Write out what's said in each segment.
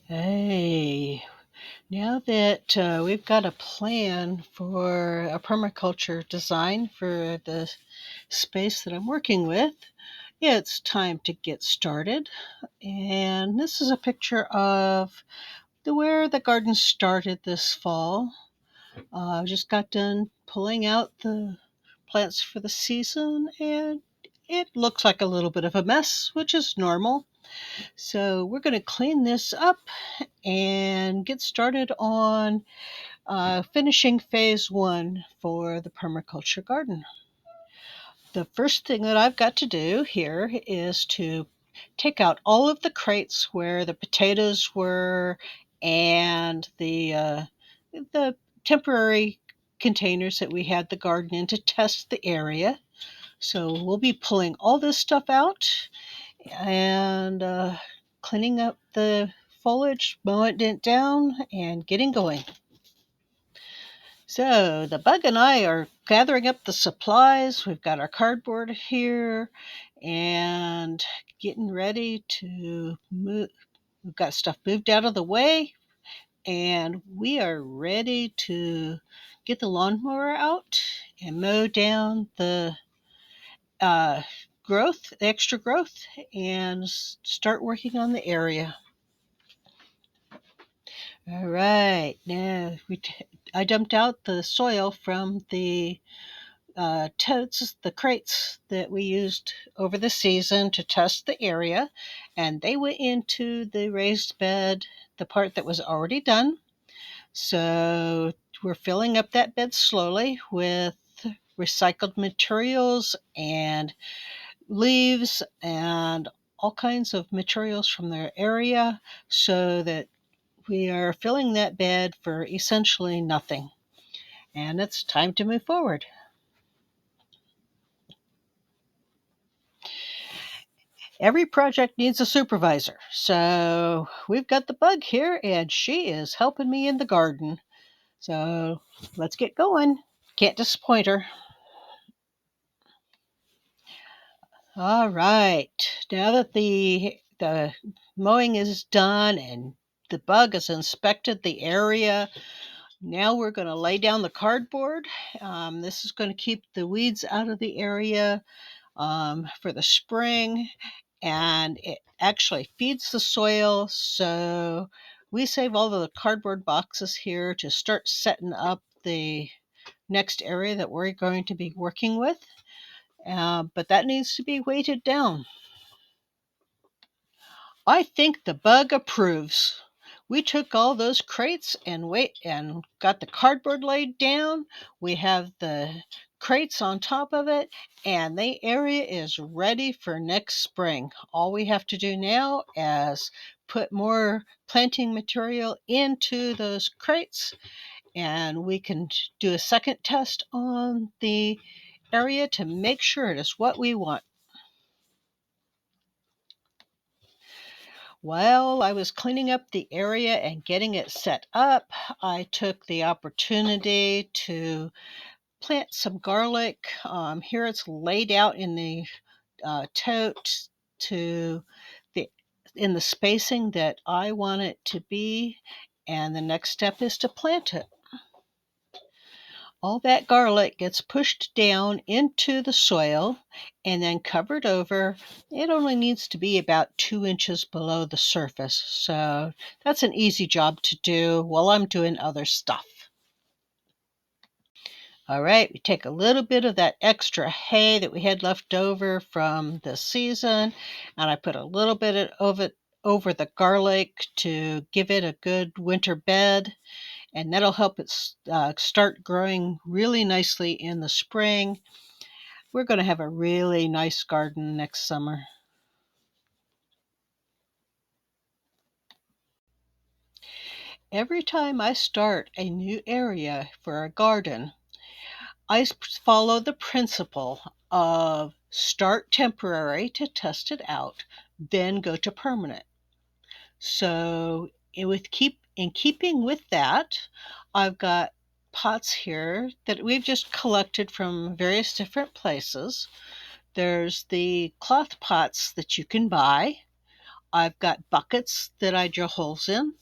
Hey, now that we've got a plan for a permaculture design for the space that I'm working with, it's time to get started. And this is a picture of where the garden started this fall. I just got done pulling out the plants for the season, and it looks like a little bit of a mess, which is normal. So we're going to clean this up and get started on finishing phase one for the permaculture garden. The first thing that I've got to do here is to take out all of the crates where the potatoes were and the temporary containers that we had the garden in to test the area. So we'll be pulling all this stuff out and cleaning up the foliage, mowing it down, and getting going. So the bug and I are gathering up the supplies. We've got our cardboard here and getting ready to move. We've got stuff moved out of the way and we are ready to get the lawnmower out and mow down the uh, the extra growth, and start working on the area. All right, now I dumped out the soil from the totes, the crates that we used over the season to test the area, and they went into the raised bed, the part that was already done. So we're filling up that bed slowly with recycled materials and leaves and all kinds of materials from their area, so that we are filling that bed for essentially nothing. And it's time to move forward. Every project needs a supervisor. So we've got the bug here, and she is helping me in the garden. So let's get going. Can't disappoint her. All right. Now that the mowing is done and the bug has inspected the area, now we're going to lay down the cardboard. This is going to keep the weeds out of the area for the spring, and it actually feeds the soil. So we save all of the cardboard boxes here to start setting up the next area that we're going to be working with. But that needs to be weighted down. I think the bug approves. We took all those crates and got the cardboard laid down. We have the crates on top of it, and the area is ready for next spring. All we have to do now is put more planting material into those crates, and we can do a second test on the area to make sure it is what we want. While I was cleaning up the area and getting it set up, I took the opportunity to plant some garlic. Here it's laid out in the tote to the in the spacing that I want it to be, and the next step is to plant it. All that garlic gets pushed down into the soil and then covered over. It only needs to be about 2 inches below the surface. So that's an easy job to do while I'm doing other stuff. All right, we take a little bit of that extra hay that we had left over from the season, and I put a little bit of it over the garlic to give it a good winter bed, and that'll help it start growing really nicely in the spring. We're going to have a really nice garden next summer. Every time I start a new area for a garden, I follow the principle of start temporary to test it out, then go to permanent. So, in keeping with that, I've got pots here that we've just collected from various different places. There's the cloth pots that you can buy. I've got buckets that I drill holes in.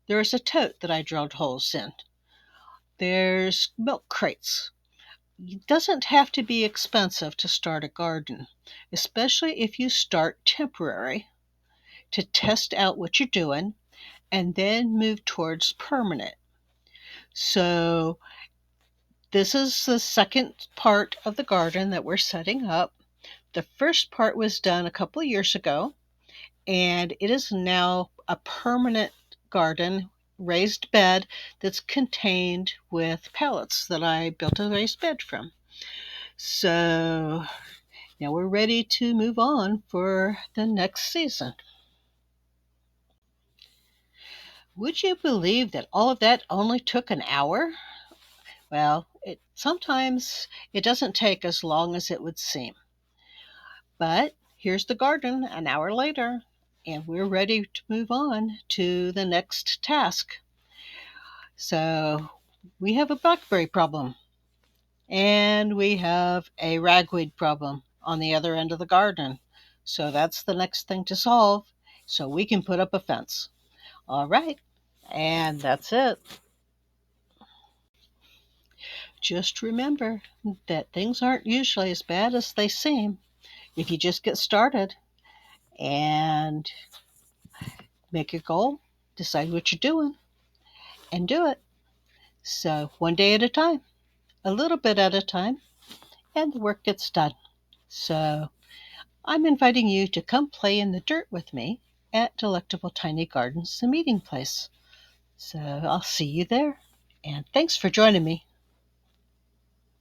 There's a tote that I drilled holes in. There's milk crates. It doesn't have to be expensive to start a garden, especially if you start temporary to test out what you're doing and then move towards permanent. So, this is the second part of the garden that we're setting up. The first part was done a couple of years ago, and it is now a permanent garden, raised bed that's contained with pallets that I built a raised bed from. So now we're ready to move on for the next season. Would you believe that all of that only took an hour? Well, sometimes it doesn't take as long as it would seem. But here's the garden an hour later, and we're ready to move on to the next task. So we have a blackberry problem, and we have a ragweed problem on the other end of the garden. So that's the next thing to solve, so we can put up a fence. All right, and that's it. Just remember that things aren't usually as bad as they seem if you just get started and make a goal, decide what you're doing, and do it. So, one day at a time, a little bit at a time, and the work gets done. So, I'm inviting you to come play in the dirt with me at Delectable Tiny Gardens, the meeting place. So, I'll see you there, and thanks for joining me.